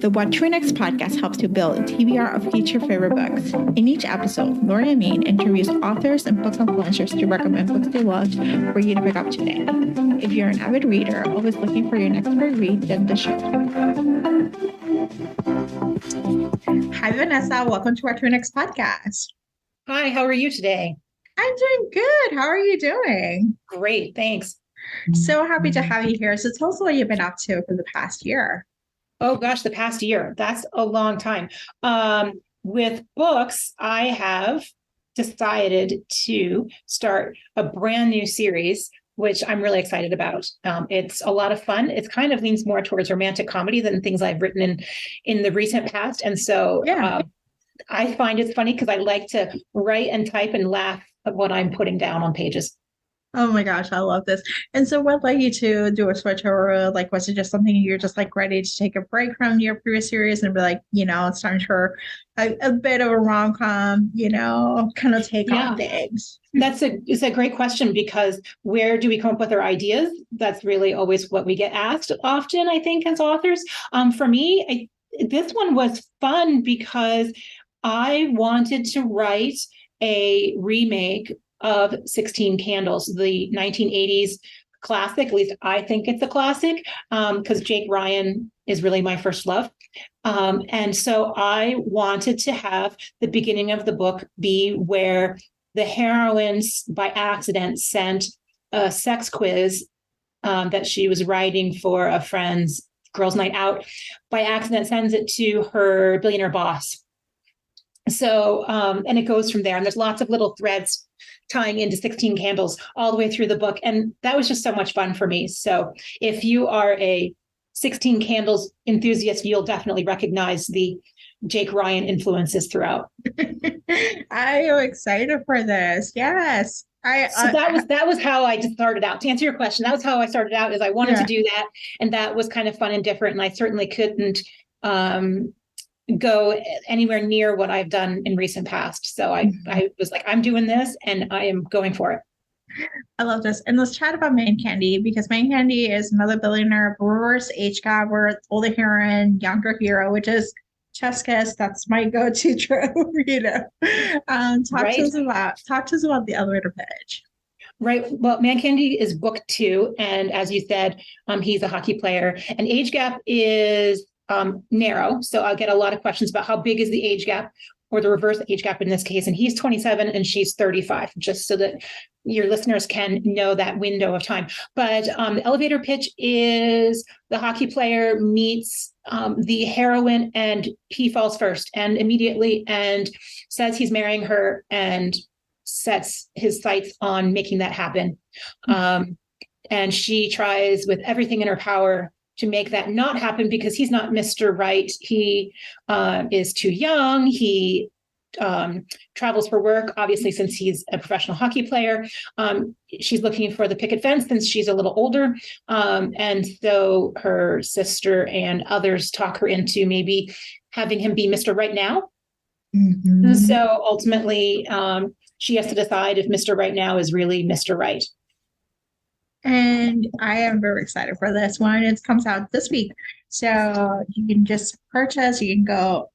The What to Next podcast helps you build a TBR of future favorite books. In each episode, Lori and Maine interviews authors and book influencers to recommend books they loved for you to pick up today. If you're an avid reader, always looking for your next great read, then the show. Hi, Vanessa. Welcome to our To Next podcast. Hi, how are you today? I'm doing good. How are you doing? Great, thanks. So happy to have you here. So tell us what you've been up to for the past year. Oh gosh, the past year. That's a long time. With books, I have decided to start a brand new series, which I'm really excited about. It's a lot of fun. It kind of leans more towards romantic comedy than things I've written in the recent past. And so I find it funny because I like to write and type and laugh at what I'm putting down on pages. Oh my gosh, I love this. And so what led you to do a switch over? Like, was it just something you're just like ready to take a break from your previous series and be like, it's time for a bit of a rom-com, kind of take on things? It's a great question, because where do we come up with our ideas? That's really always what we get asked often, I think, as authors. For me, this one was fun because I wanted to write a remake of 16 Candles, the 1980s classic. At least I think it's a classic, because Jake Ryan is really my first love. And so I wanted to have the beginning of the book be where the heroines by accident sent a sex quiz that she was writing for a friend's girls' night out, by accident sends it to her billionaire boss. So, and it goes from there. And there's lots of little threads tying into 16 Candles all the way through the book. And that was just so much fun for me. So if you are a 16 Candles enthusiast, you'll definitely recognize the Jake Ryan influences throughout. I am excited for this. Yes. That was how I just started out. To answer your question, that was how I started out, is I wanted to do that. And that was kind of fun and different. And I certainly couldn't go anywhere near what I've done in recent past. So I was like, I'm doing this and I am going for it. I love this. And let's chat about Man Candy, because Man Candy is another billionaire, reverse age gap, where older heroine, younger hero, which is Cheskis. That's my go-to trope, Talk to us about the elevator pitch. Right. Well, Man Candy is book 2. And as you said, he's a hockey player, and age gap is narrow. So I'll get a lot of questions about how big is the age gap, or the reverse age gap in this case. And he's 27 and she's 35, just so that your listeners can know that window of time. But the elevator pitch is the hockey player meets the heroine, and he falls first and immediately and says he's marrying her and sets his sights on making that happen. And she tries with everything in her power to make that not happen, because he's not Mr. Right. He is too young. He travels for work, obviously, since he's a professional hockey player. She's looking for the picket fence since she's a little older. And so her sister and others talk her into maybe having him be Mr. Right now. Mm-hmm. So ultimately, she has to decide if Mr. Right now is really Mr. Right. And I am very excited for this one. It comes out this week. So you can just purchase, you can go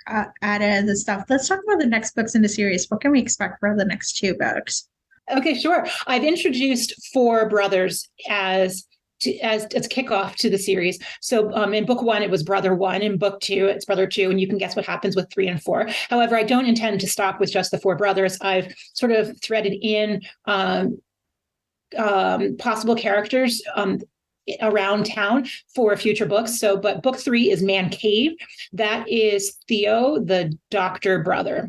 add in the stuff. Let's talk about the next books in the series. What can we expect for the next 2 books? Okay, sure. I've introduced 4 brothers as kickoff to the series. So in book 1, it was brother 1. In book 2, it's brother 2. And you can guess what happens with 3 and 4. However, I don't intend to stop with just the 4 brothers. I've sort of threaded in possible characters around town for future books. But book 3 is Man Cave. That is Theo, the doctor brother.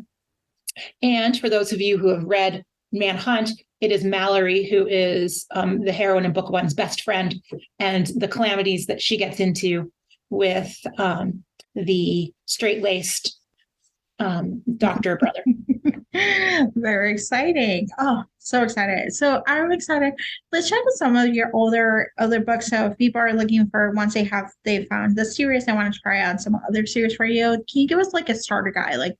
And for those of you who have read Manhunt, it is Mallory, who is the heroine in book 1's best friend, and the calamities that she gets into with the straight-laced doctor brother. Very exciting. Oh, so excited. So I'm excited. Let's check out some of your other books. So if people are looking for, once they found the series, they want to try out some other series for you, can you give us like a starter guide, like,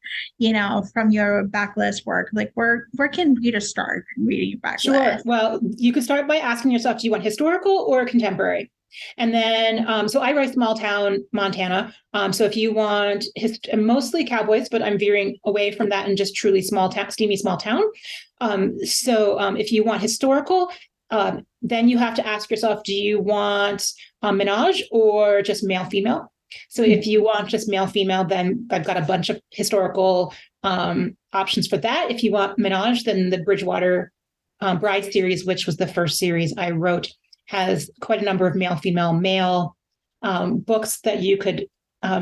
from your backlist work, like where can readers start reading your backlist? Sure. Well, you could start by asking yourself, do you want historical or contemporary? And then, so I write small town Montana. So if you want mostly cowboys, but I'm veering away from that and just truly small town, steamy small town. If you want historical, then you have to ask yourself, do you want menage or just male female? So if you want just male female, then I've got a bunch of historical options for that. If you want menage, then the Bridgewater Bride series, which was the first series I wrote, has quite a number of male, female, male books that you could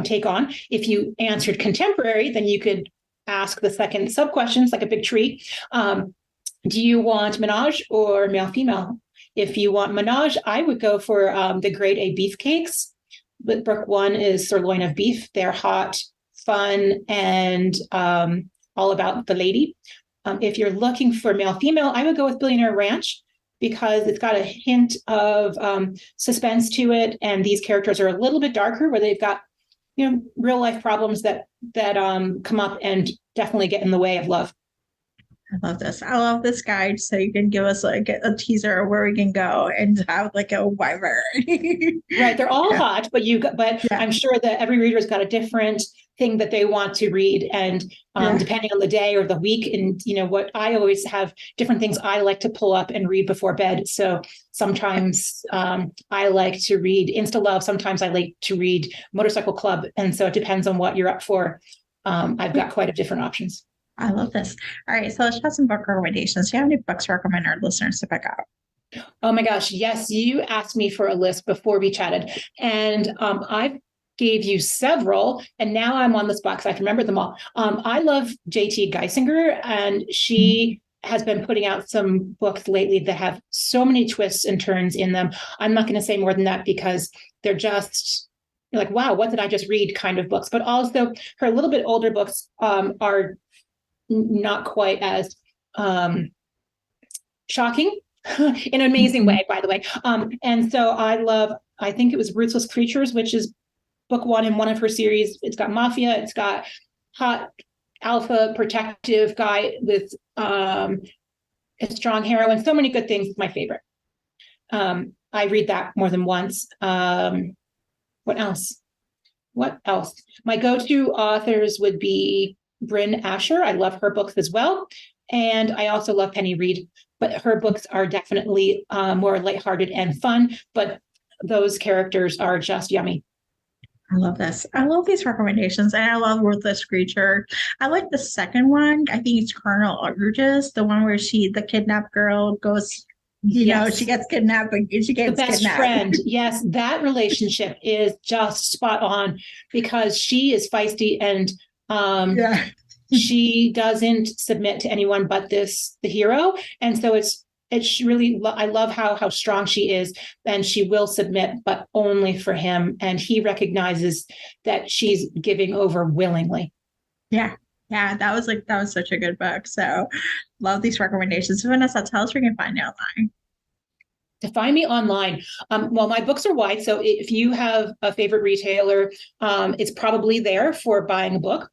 take on. If you answered contemporary, then you could ask the second sub questions, like a big tree. Do you want menage or male, female? If you want menage, I would go for the grade A beefcakes. But book one is sirloin of beef. They're hot, fun, and all about the lady. If you're looking for male, female, I would go with Billionaire Ranch, because it's got a hint of suspense to it, and these characters are a little bit darker, where they've got, real life problems that come up and definitely get in the way of love. I love this. I love this guide. So you can give us like a teaser of where we can go and have like a wyvern. Right. They're all hot, but Yeah. I'm sure that every reader's got a different thing that they want to read. And depending on the day or the week, and what I always have different things I like to pull up and read before bed. So sometimes I like to read Insta Love. Sometimes I like to read Motorcycle Club. And so it depends on what you're up for. I've got quite a different options. I love this. All right, so let's have some book recommendations. Do you have any books to recommend our listeners to pick up? Oh my gosh, yes, you asked me for a list before we chatted, and I gave you several, and now I'm on the spot because I can remember them all. I love J.T. Geisinger, and she has been putting out some books lately that have so many twists and turns in them. I'm not going to say more than that because they're just like, wow, what did I just read kind of books. But also her little bit older books are not quite as shocking in an amazing way, by the way. And so I think it was Ruthless Creatures, which is book one in one of her series. It's got mafia, it's got hot alpha protective guy with a strong heroine, so many good things. It's my favorite. I read that more than once. What else? My go-to authors would be Bryn Asher. I love her books as well. And I also love Penny Reid, but her books are definitely more lighthearted and fun, but those characters are just yummy. I love this. I love these recommendations, and I love Ruthless Creature. I like the second one. I think it's Colonel Urges, the one where the kidnapped girl goes, she gets kidnapped, but she gets the best kidnapped. friend. Yes, that relationship is just spot on because she is feisty and she doesn't submit to anyone but the hero. And so it's really, I love how strong she is, and she will submit, but only for him. And he recognizes that she's giving over willingly. Yeah. Yeah. That was such a good book. So love these recommendations. Vanessa, tell us where you can find you online. To find me online, well, my books are wide. So if you have a favorite retailer, it's probably there for buying a book.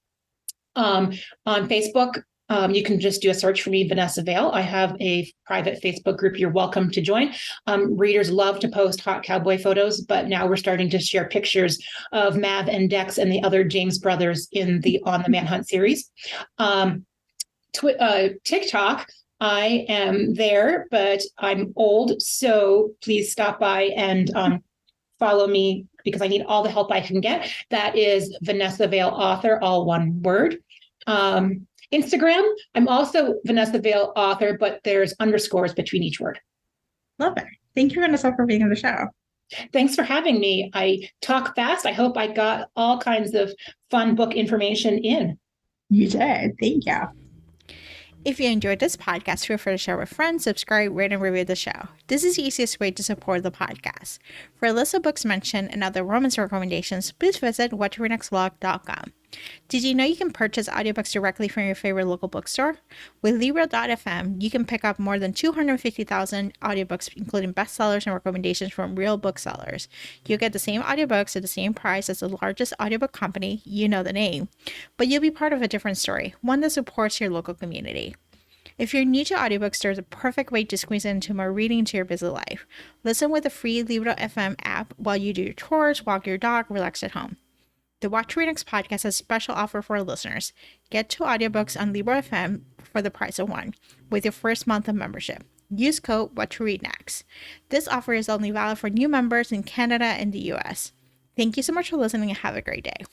On Facebook, you can just do a search for me, Vanessa Vale. I have a private Facebook group you're welcome to join. Readers love to post hot cowboy photos, but now we're starting to share pictures of Mav and Dex and the other James brothers on the Manhunt series. TikTok, I am there, but I'm old, so please stop by and follow me because I need all the help I can get. That is Vanessa Vale Author, all one word. Instagram, I'm also Vanessa Vale Author, but there's underscores between each word. Love it. Thank you, Vanessa, for being on the show. Thanks for having me. I talk fast. I hope I got all kinds of fun book information in. You did. Thank you. If you enjoyed this podcast, feel free to share with friends, subscribe, rate, and review the show. This is the easiest way to support the podcast. For a list of books mentioned and other romance recommendations, please visit whattoreadnextblog.com. Did you know you can purchase audiobooks directly from your favorite local bookstore? With Libro.fm, you can pick up more than 250,000 audiobooks, including bestsellers and recommendations from real booksellers. You'll get the same audiobooks at the same price as the largest audiobook company, you know the name, but you'll be part of a different story, one that supports your local community. If you're new to audiobooks, there's a perfect way to squeeze into more reading into your busy life. Listen with the free Libro.fm app while you do your chores, walk your dog, relax at home. The What to Read Next podcast has a special offer for our listeners. Get 2 audiobooks on Libro.fm for the price of 1 with your first month of membership. Use code What to Read Next. This offer is only valid for new members in Canada and the US. Thank you so much for listening and have a great day.